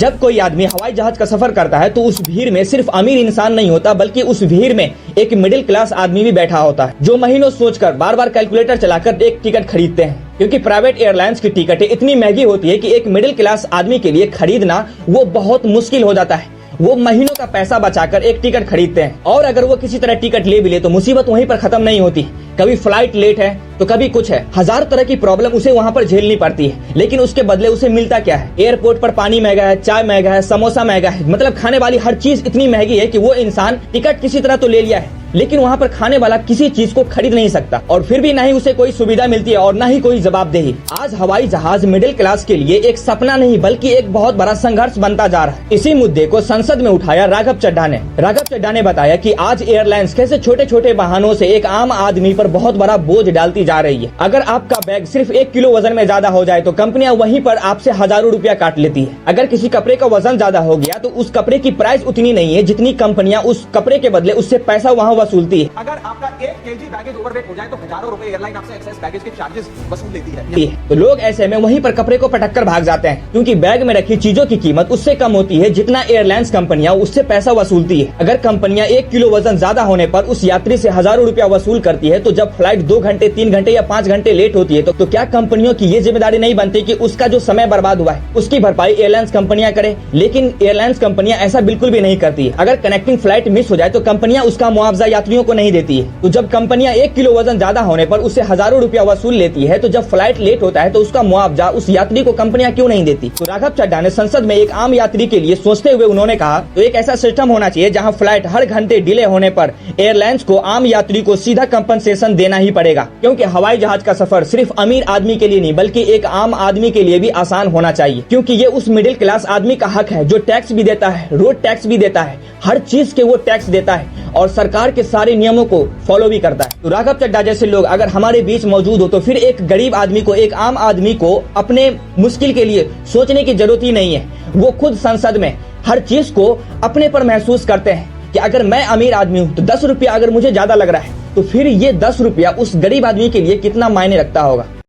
जब कोई आदमी हवाई जहाज का सफर करता है तो उस भीड़ में सिर्फ अमीर इंसान नहीं होता, बल्कि उस भीड़ में एक मिडिल क्लास आदमी भी बैठा होता है, जो महीनों सोचकर बार बार कैलकुलेटर चलाकर एक टिकट खरीदते हैं। क्योंकि प्राइवेट एयरलाइंस की टिकटें इतनी महंगी होती है कि एक मिडिल क्लास आदमी के लिए खरीदना वो बहुत मुश्किल हो जाता है। वो महीनों का पैसा बचाकर एक टिकट खरीदते हैं, और अगर वो किसी तरह टिकट ले भी ले तो मुसीबत वहीं पर खत्म नहीं होती। कभी फ्लाइट लेट है तो कभी कुछ है, हजार तरह की प्रॉब्लम उसे वहाँ पर झेलनी पड़ती है। लेकिन उसके बदले उसे मिलता क्या है? एयरपोर्ट पर पानी महंगा है, चाय महंगा है, समोसा महंगा है, मतलब खाने वाली हर चीज इतनी महंगी है कि वो इंसान टिकट किसी तरह तो ले लिया है, लेकिन वहाँ पर खाने वाला किसी चीज को खरीद नहीं सकता, और फिर भी ना ही उसे कोई सुविधा मिलती है और ना ही कोई जवाबदेही। आज हवाई जहाज मिडिल क्लास के लिए एक सपना नहीं बल्कि एक बहुत बड़ा संघर्ष बनता जा रहा है। इसी मुद्दे को संसद में उठाया राघव चड्ढा ने बताया कि आज एयरलाइंस कैसे छोटे छोटे वाहनों से एक आम आदमी पर बहुत बड़ा बोझ डालती जा रही है। अगर आपका बैग सिर्फ 1 किलो वजन में ज्यादा हो जाए तो कंपनियां वहीं पर आपसे हजारों रुपया काट लेती है। अगर किसी कपड़े का वजन ज्यादा हो गया तो उस कपड़े की प्राइस उतनी नहीं है जितनी कंपनियां उस कपड़े के बदले उससे पैसा वहाँ वसूलती है। अगर आपका 1 केजी बैगेज ओवरवेट हो जाए तो हजारों रुपए एयरलाइन आपसे एक्सेस बैगेज के चार्जेस वसूल लेती है। तो लोग ऐसे में वहीं पर कपड़े को पटक कर भाग जाते हैं, क्योंकि बैग में रखी चीजों की कीमत उससे कम होती है जितना एयरलाइंस कंपनियां उससे पैसा वसूलती है। अगर कंपनियां 1 किलो वजन ज्यादा होने पर उस यात्री से हजारों रुपया वसूल करती है, तो जब फ्लाइट 2 घंटे 3 घंटे या 5 घंटे लेट होती है तो क्या कंपनियों की ये जिम्मेदारी नहीं बनती कि उसका जो समय बर्बाद हुआ है उसकी भरपाई एयरलाइंस कंपनियां करे? लेकिन एयरलाइंस कंपनियां ऐसा बिल्कुल भी नहीं करती है। अगर कनेक्टिंग फ्लाइट मिस हो जाए तो कंपनियां उसका मुआवजा यात्रियों को नहीं देती है। तो जब कंपनियां 1 किलो वजन ज्यादा होने पर उससे हजारों रुपया वसूल लेती है, तो जब फ्लाइट लेट होता है तो उसका मुआवजा उस यात्री को कंपनियां क्यों नहीं देती? तो राघव चड्ढा ने संसद में एक आम यात्री के लिए सोचते हुए उन्होंने कहा, तो एक ऐसा सिस्टम होना चाहिए जहां फ्लाइट हर घंटे डिले होने पर एयरलाइंस को आम यात्री को सीधा कंपनसेशन देना ही पड़ेगा। क्योंकि हवाई जहाज का सफर सिर्फ अमीर आदमी के लिए नहीं बल्कि एक आम आदमी के लिए भी आसान होना चाहिए, क्योंकि ये उस मिडिल क्लास आदमी का हक है जो टैक्स भी देता है, रोड टैक्स भी देता है, हर चीज के वो टैक्स देता है और सरकार के सारे नियमों को फॉलो भी करता है। तो राघव चड्ढा जैसे लोग अगर हमारे बीच मौजूद हो तो फिर एक गरीब आदमी को, एक आम आदमी को अपने मुश्किल के लिए सोचने की जरूरत ही नहीं है। वो खुद संसद में हर चीज को अपने पर महसूस करते हैं कि अगर मैं अमीर आदमी हूँ तो 10 रुपया अगर मुझे ज्यादा लग रहा है तो फिर ये 10 रुपया उस गरीब आदमी के लिए कितना मायने रखता होगा।